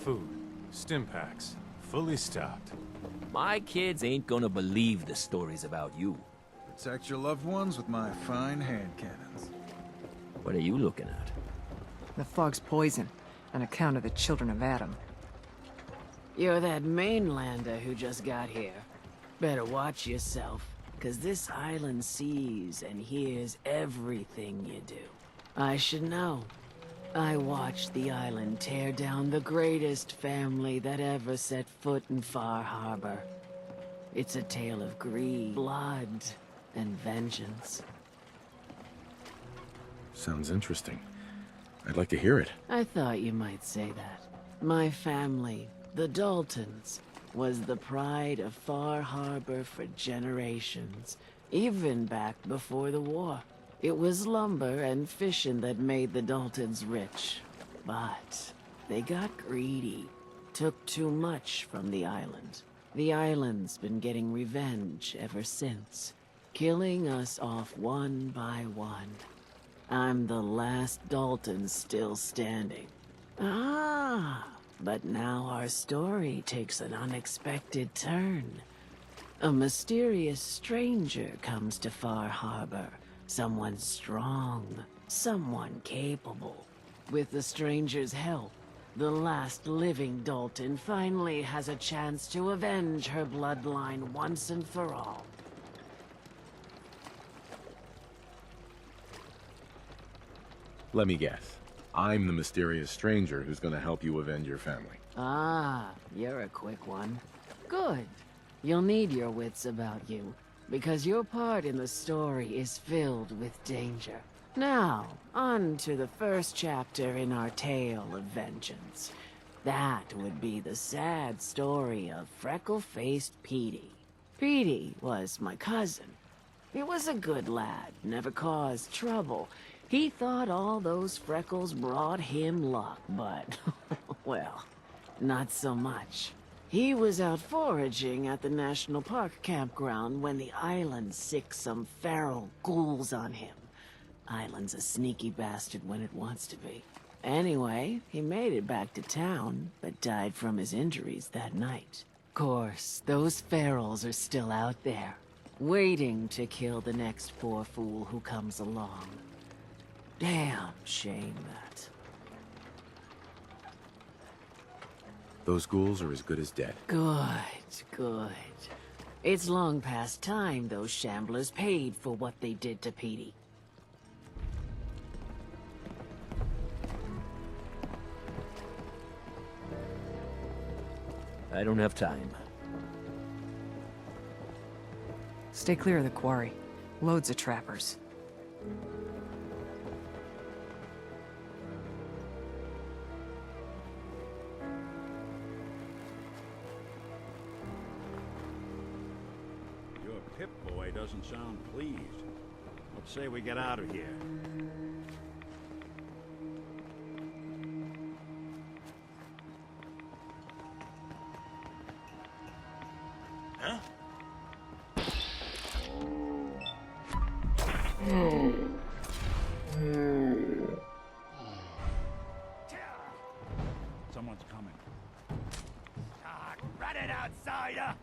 food. Stim packs. Fully stocked. My kids ain't gonna believe the stories about you. Protect your loved ones with my fine hand cannons. What are you looking at? The fog's poison, an account of the children of Adam. You're that mainlander who just got here. Better watch yourself, 'cause this island sees and hears everything you do. I should know. I watched the island tear down the greatest family that ever set foot in Far Harbor. It's a tale of greed, blood, and vengeance. Sounds interesting. I'd like to hear it. I thought you might say that. My family, the Daltons, was the pride of Far Harbor for generations, even back before the war. It was lumber and fishing that made the Daltons rich. But they got greedy, took too much from the island. The island's been getting revenge ever since, killing us off one by one. I'm the last Dalton still standing. But now our story takes an unexpected turn. A mysterious stranger comes to Far Harbor. Someone strong, someone capable. With the stranger's help, the last living Dalton finally has a chance to avenge her bloodline once and for all. Let me guess. I'm the mysterious stranger who's gonna help you avenge your family. You're a quick one. Good. You'll need your wits about you, because your part in the story is filled with danger. Now, on to the first chapter in our tale of vengeance. That would be the sad story of freckle-faced Petey. Petey was my cousin. He was a good lad, never caused trouble. He thought all those freckles brought him luck, but, well, not so much. He was out foraging at the National Park campground when the island sicked some feral ghouls on him. Island's a sneaky bastard when it wants to be. Anyway, he made it back to town, but died from his injuries that night. Course, those ferals are still out there, waiting to kill the next poor fool who comes along. Damn shame that. Those ghouls are as good as dead. Good. It's long past time those shamblers paid for what they did to Petey. I don't have time. Stay clear of the quarry. Loads of trappers. Your Pip-Boy doesn't sound pleased. Let's say we get out of here. Huh? Someone's coming. Run it, outsider!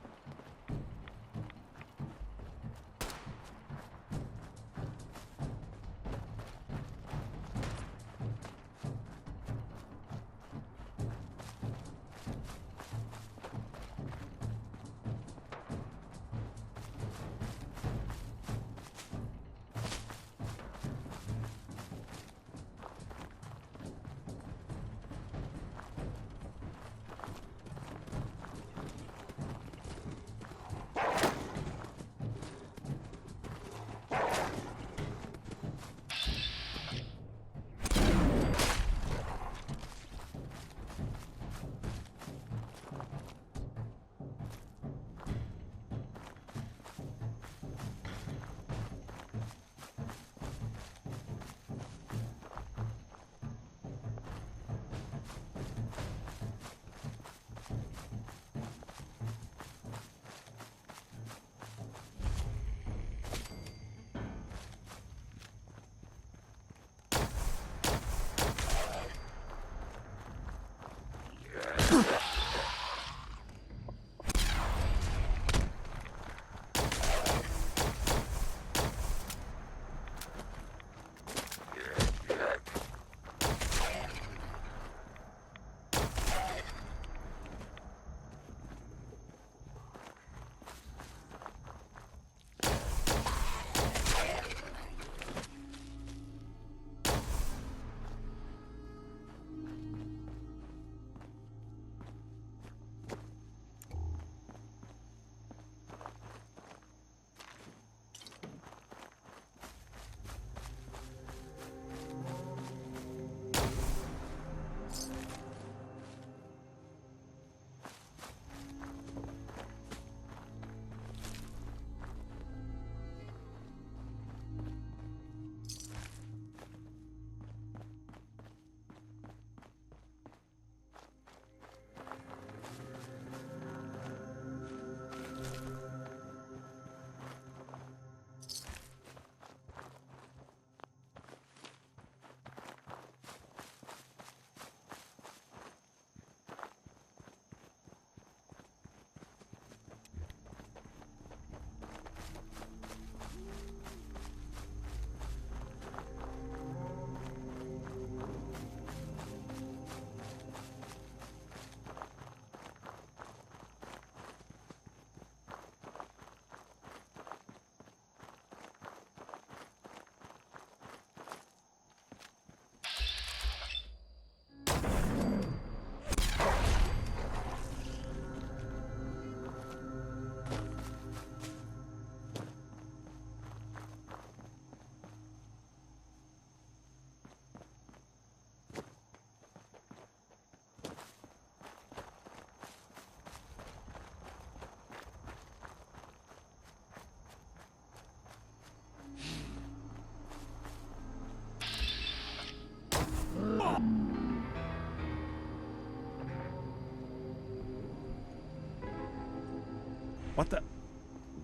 What the?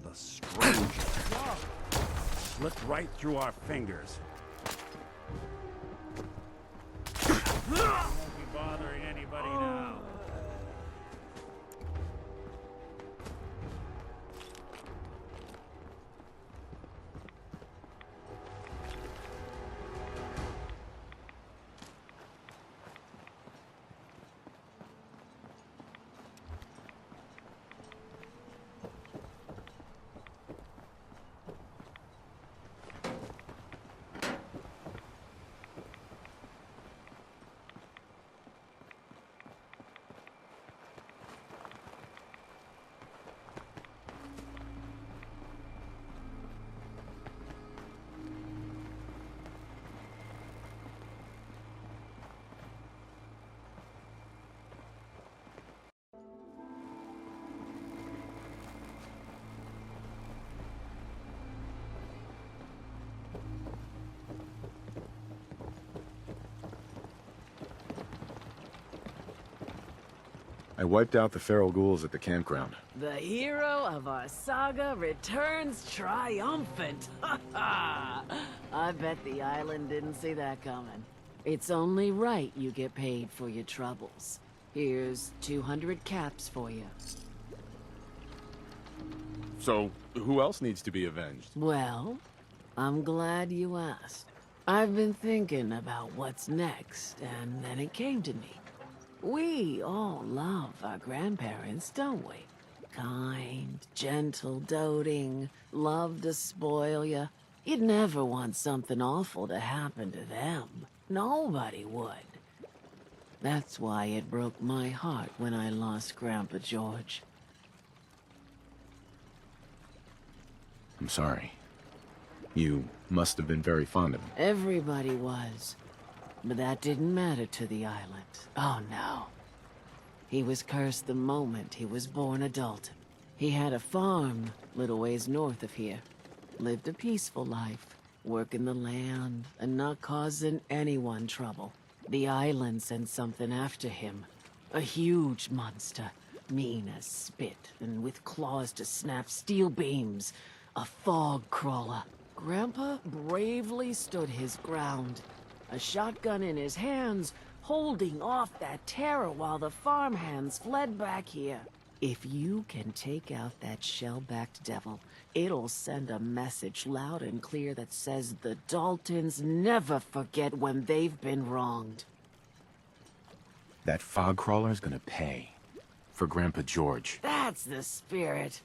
The stranger. Slipped right through our fingers. Won't be bothering anybody now. I wiped out the feral ghouls at the campground. The hero of our saga returns triumphant. Ha ha! I bet the island didn't see that coming. It's only right you get paid for your troubles. Here's 200 caps for you. So, who else needs to be avenged? Well, I'm glad you asked. I've been thinking about what's next, and then it came to me. We all love our grandparents, don't we? Kind, gentle, doting, love to spoil you. You'd never want something awful to happen to them. Nobody would. That's why it broke my heart when I lost Grandpa George. I'm sorry. You must have been very fond of him. Everybody was. But that didn't matter to the island. Oh no. He was cursed the moment he was born a Dalton. He had a farm little ways north of here. Lived a peaceful life, working the land and not causing anyone trouble. The island sent something after him. A huge monster, mean as spit and with claws to snap steel beams. A fog crawler. Grandpa bravely stood his ground. A shotgun in his hands, holding off that terror while the farmhands fled back here. If you can take out that shell-backed devil, it'll send a message loud and clear that says the Daltons never forget when they've been wronged. That fog crawler's gonna pay. For Grandpa George. That's the spirit.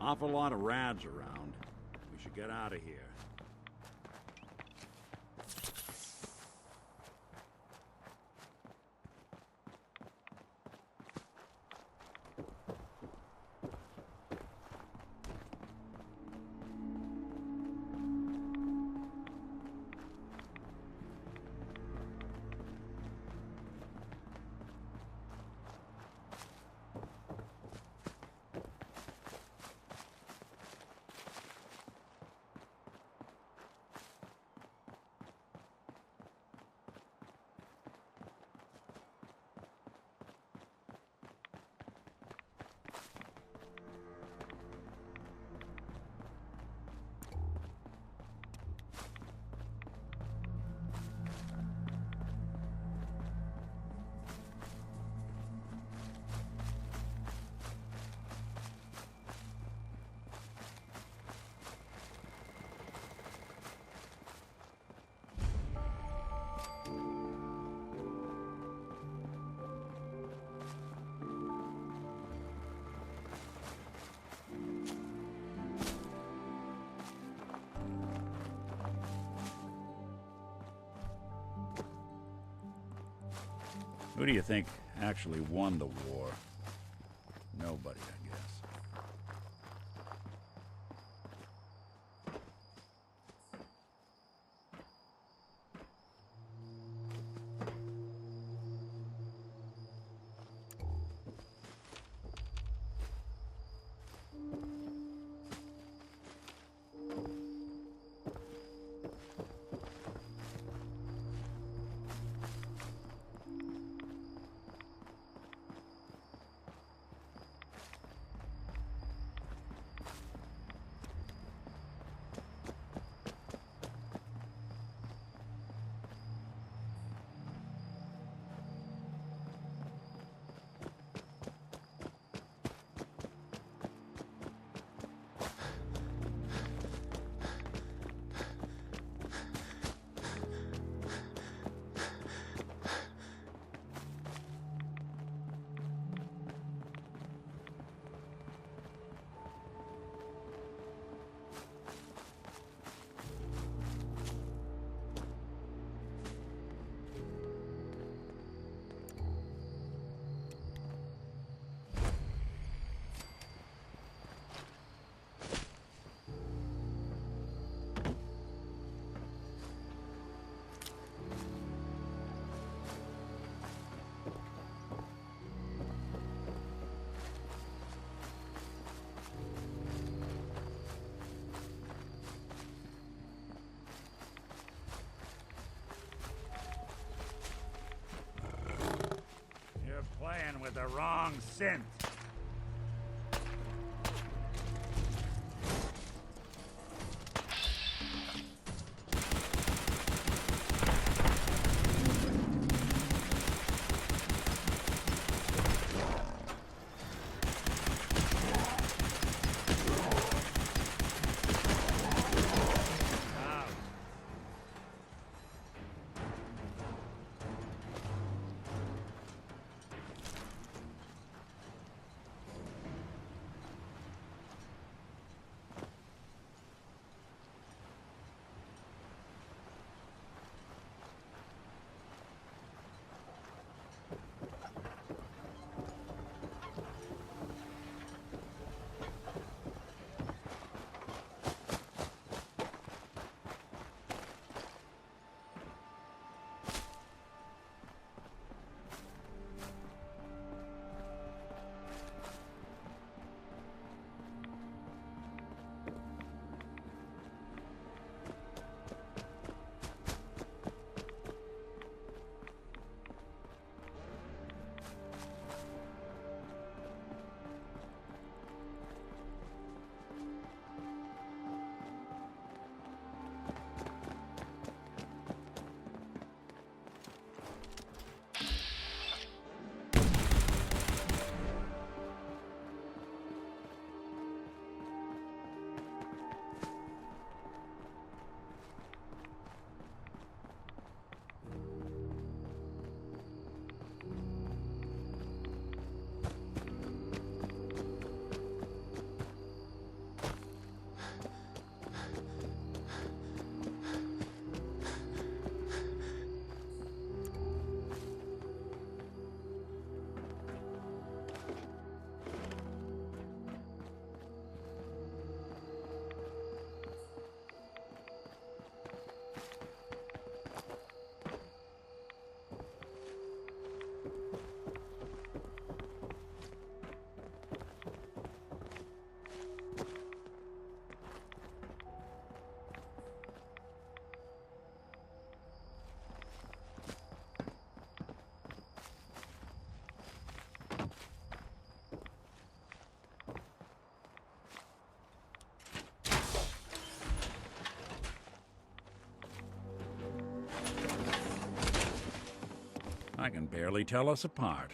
Awful lot of rads around. We should get out of here. Who do you think actually won the war? Nobody, I guess. You're playing with the wrong synth. I can barely tell us apart.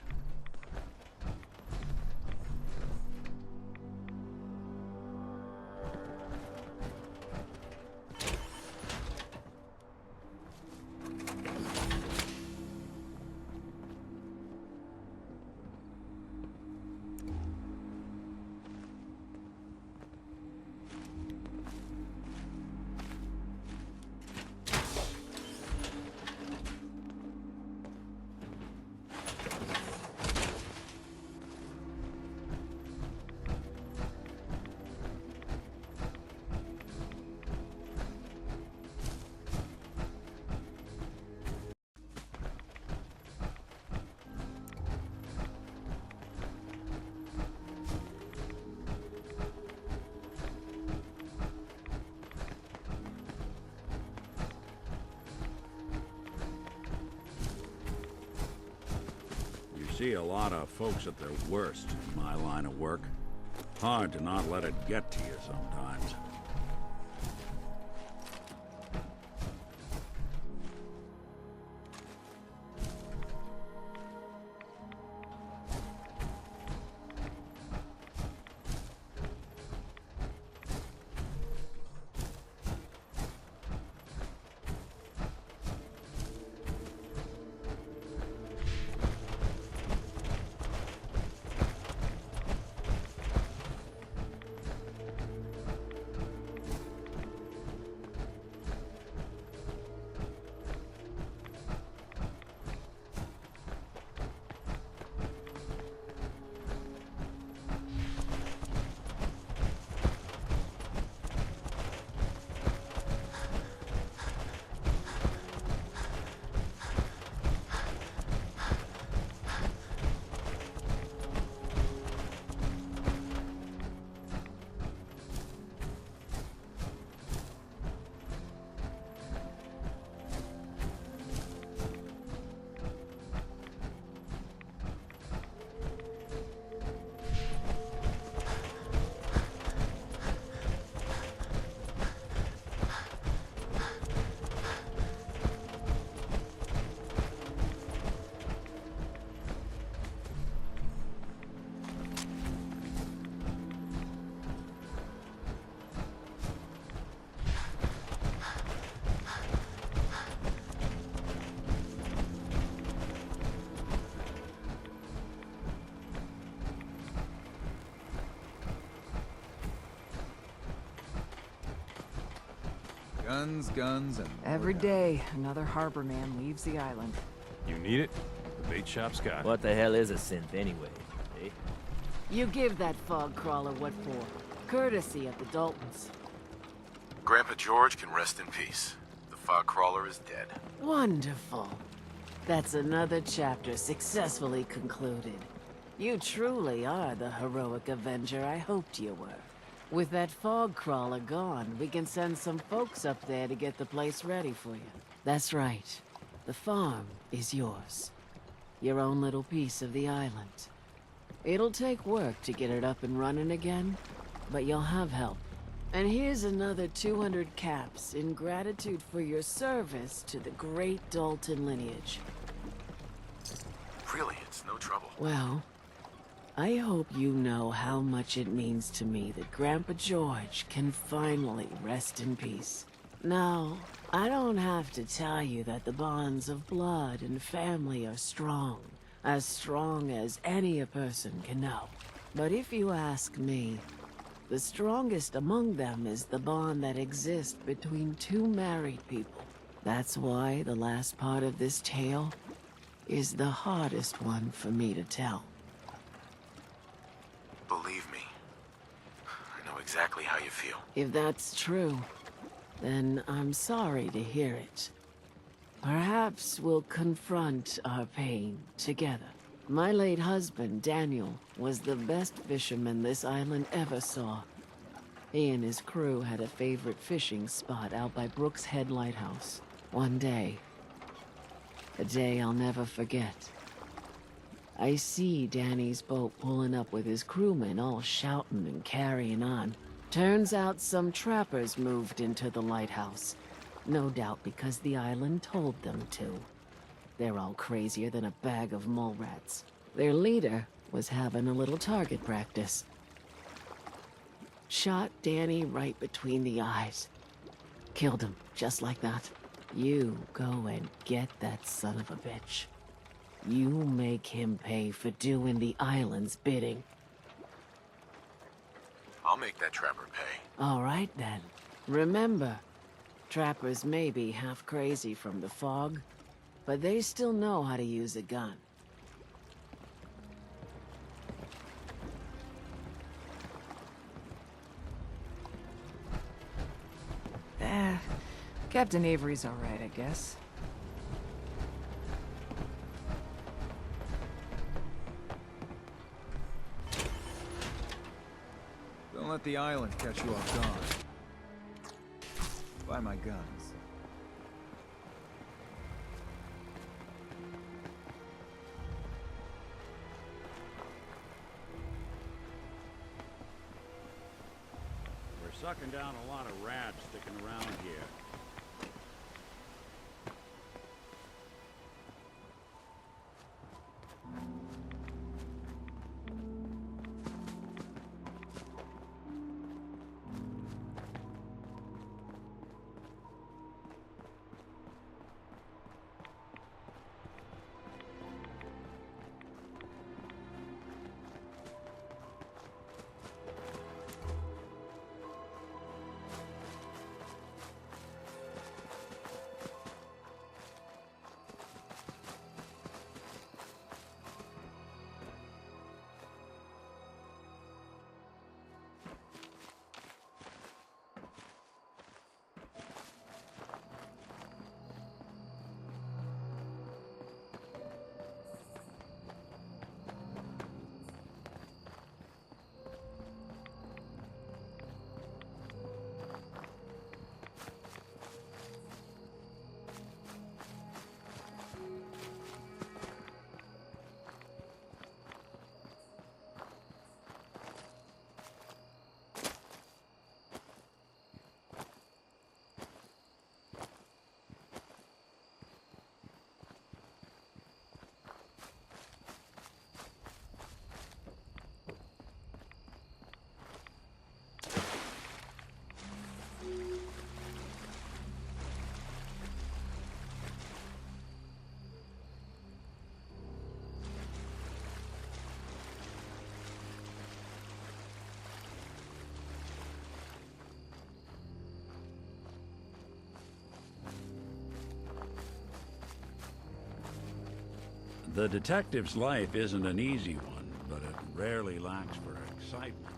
See a lot of folks at their worst in my line of work. Hard to not let it get to you sometimes. Guns, guns, and more Every guns. day, another harbor man leaves the island. You need it? The bait shop's got it. What the hell is a synth anyway? Eh? You give that fog crawler what for. Courtesy of the Daltons. Grandpa George can rest in peace. The fog crawler is dead. Wonderful. That's another chapter successfully concluded. You truly are the heroic Avenger I hoped you were. With that fog crawler gone, we can send some folks up there to get the place ready for you. That's right. The farm is yours. Your own little piece of the island. It'll take work to get it up and running again, but you'll have help. And here's another 200 caps in gratitude for your service to the great Dalton lineage. Really, it's no trouble. Well, I hope you know how much it means to me that Grandpa George can finally rest in peace. Now, I don't have to tell you that the bonds of blood and family are strong as any a person can know. But if you ask me, the strongest among them is the bond that exists between two married people. That's why the last part of this tale is the hardest one for me to tell. Believe me, I know exactly how you feel. If that's true, then I'm sorry to hear it. Perhaps we'll confront our pain together. My late husband, Daniel, was the best fisherman this island ever saw. He and his crew had a favorite fishing spot out by Brooks Head Lighthouse. One day, a day I'll never forget, I see Danny's boat pulling up with his crewmen all shouting and carrying on. Turns out some trappers moved into the lighthouse. No doubt because the island told them to. They're all crazier than a bag of mole rats. Their leader was having a little target practice. Shot Danny right between the eyes. Killed him, just like that. You go and get that son of a bitch. You make him pay for doing the island's bidding. I'll make that trapper pay. All right, then. Remember, trappers may be half crazy from the fog, but they still know how to use a gun. Captain Avery's all right, I guess. Don't let the island catch you off guard. Buy my guns. sucking down a lot of rats sticking around here. The detective's life isn't an easy one, but it rarely lacks for excitement.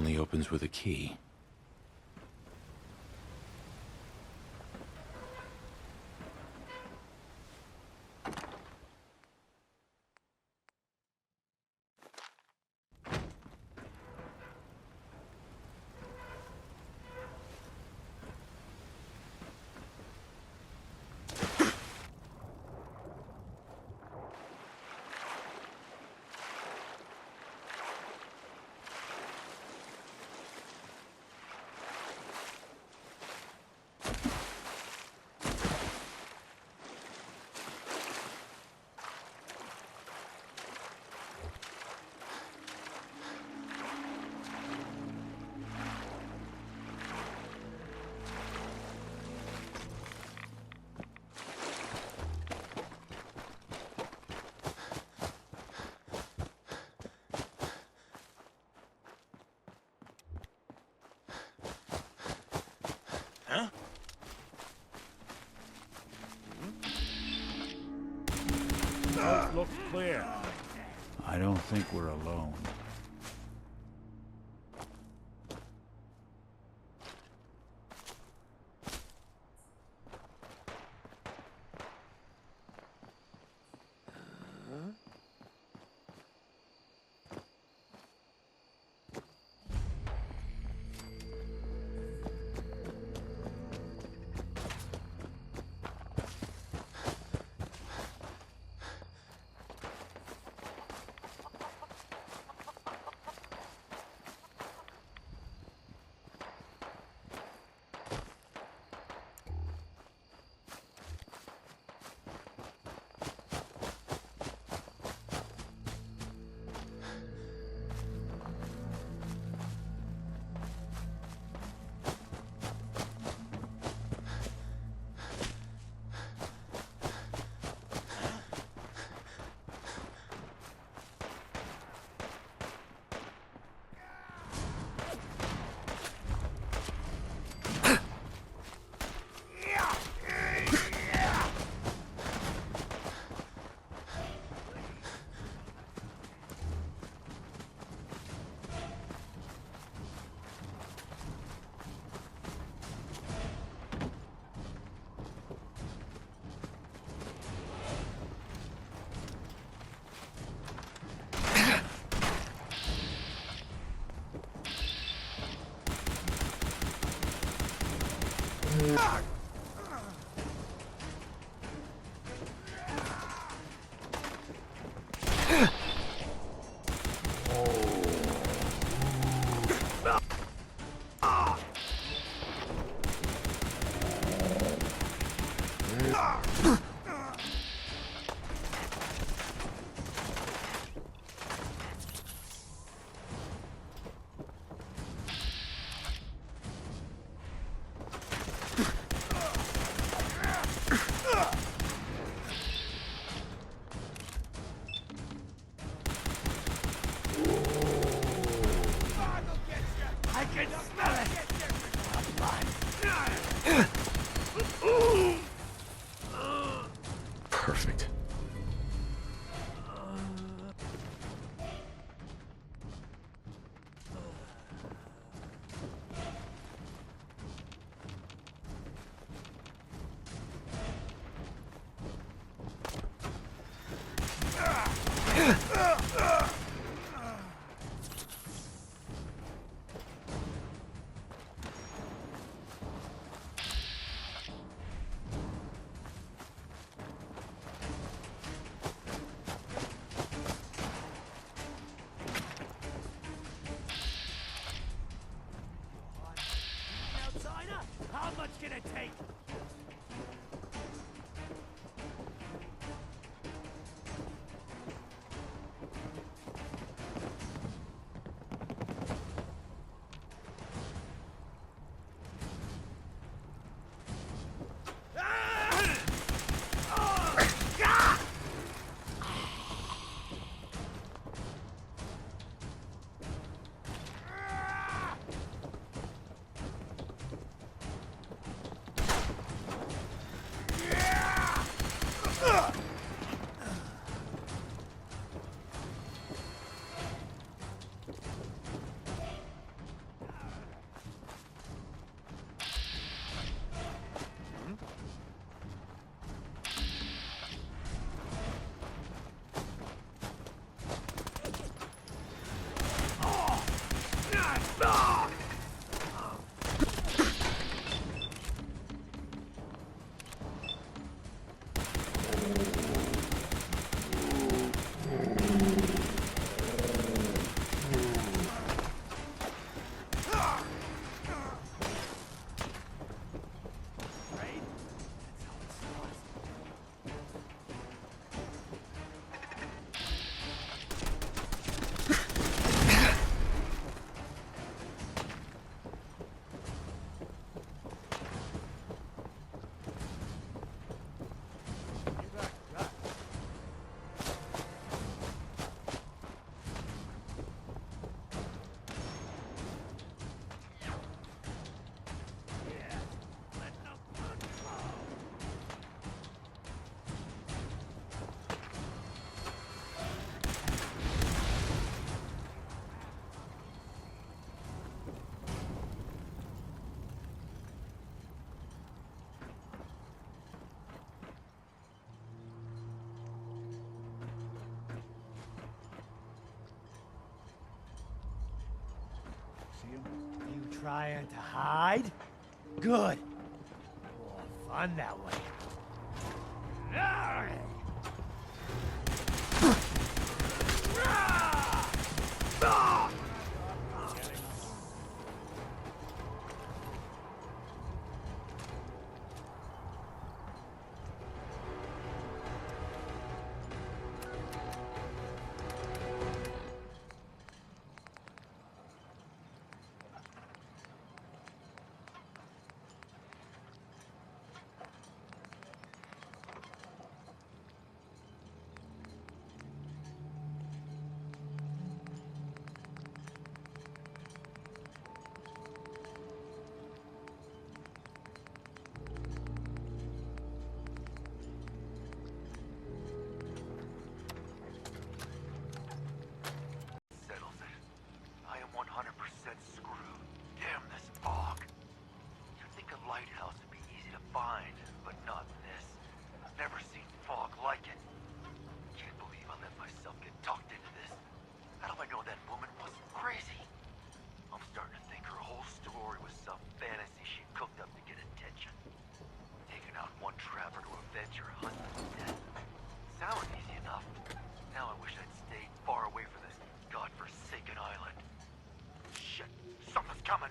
only opens with a key. Looks clear. I don't think we're alone. You trying to hide? Good. More fun that way. Settles it. I am 100% screwed. Damn this fog. You'd think a lighthouse would be easy to find, but not this. I've never seen fog like it. Can't believe I let myself get talked into this. How do I know that woman wasn't crazy? I'm starting to think her whole story was some fantasy she cooked up to get attention. Taking out one trapper to avenge her husband's death. Sounded easy enough. Now I wish I'd stayed far away from this godforsaken island. Shit, something's coming.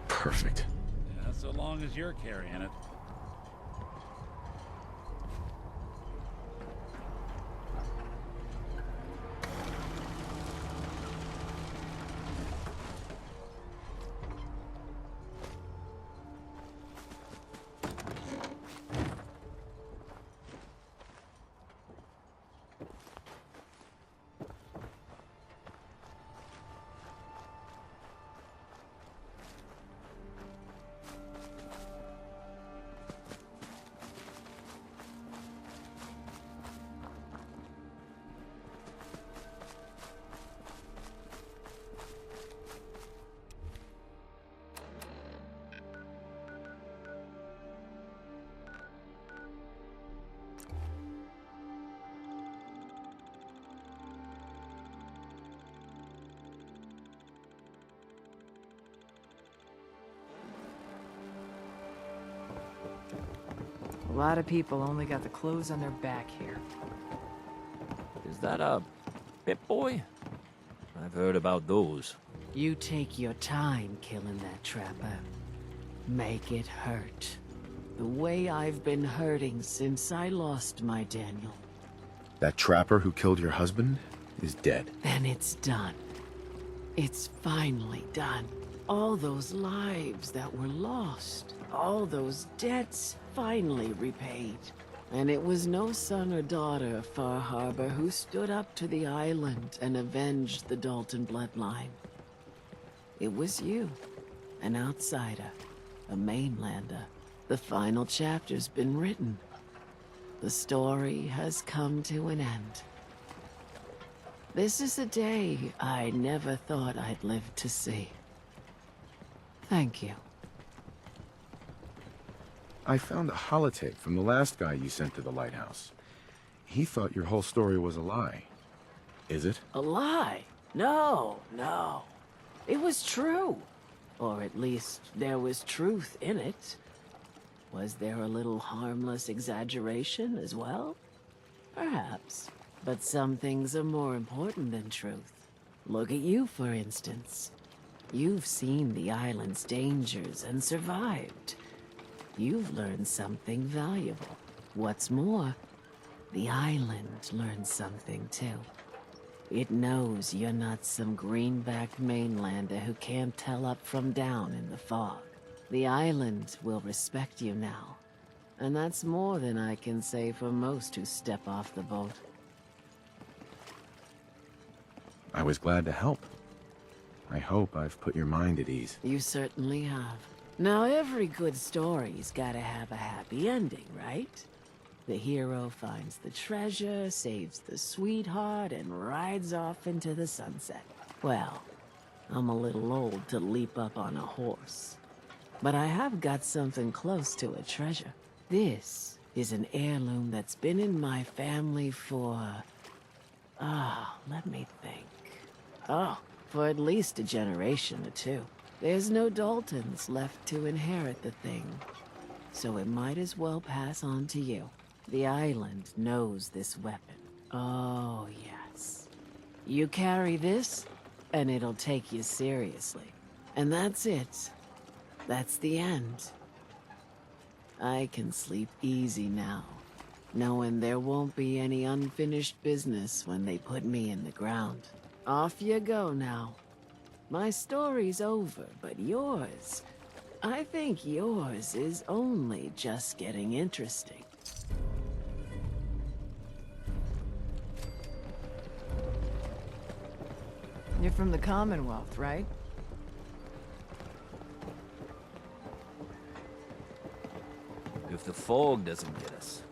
Perfect. Yeah, so long as you're carrying it. A lot of people only got the clothes on their back here. Is that a Pip-Boy? I've heard about those. You take your time killing that trapper. Make it hurt. The way I've been hurting since I lost my Daniel. That trapper who killed your husband is dead. Then it's done. It's finally done. All those lives that were lost, all those debts finally repaid. And it was no son or daughter of Far Harbor who stood up to the island and avenged the Dalton bloodline. It was you, an outsider, a mainlander. The final chapter's been written. The story has come to an end. This is a day I never thought I'd live to see. Thank you. I found a holotape from the last guy you sent to the lighthouse. He thought your whole story was a lie. Is it? A lie? No, no. It was true. Or at least there was truth in it. Was there a little harmless exaggeration as well? Perhaps. But some things are more important than truth. Look at you, for instance. You've seen the island's dangers and survived. You've learned something valuable. What's more, the island learned something too. It knows you're not some greenback mainlander who can't tell up from down in the fog. The island will respect you now. And that's more than I can say for most who step off the boat. I was glad to help. I hope I've put your mind at ease. You certainly have. Now, every good story's gotta have a happy ending, right? The hero finds the treasure, saves the sweetheart, and rides off into the sunset. Well, I'm a little old to leap up on a horse. But I have got something close to a treasure. This is an heirloom that's been in my family for... let me think. For at least a generation or two. There's no Daltons left to inherit the thing, so it might as well pass on to you. The island knows this weapon. Oh, yes. You carry this, and it'll take you seriously. And that's it. That's the end. I can sleep easy now, knowing there won't be any unfinished business when they put me in the ground. Off you go now. My story's over, but yours... I think yours is only just getting interesting. You're from the Commonwealth, right? If the fog doesn't get us,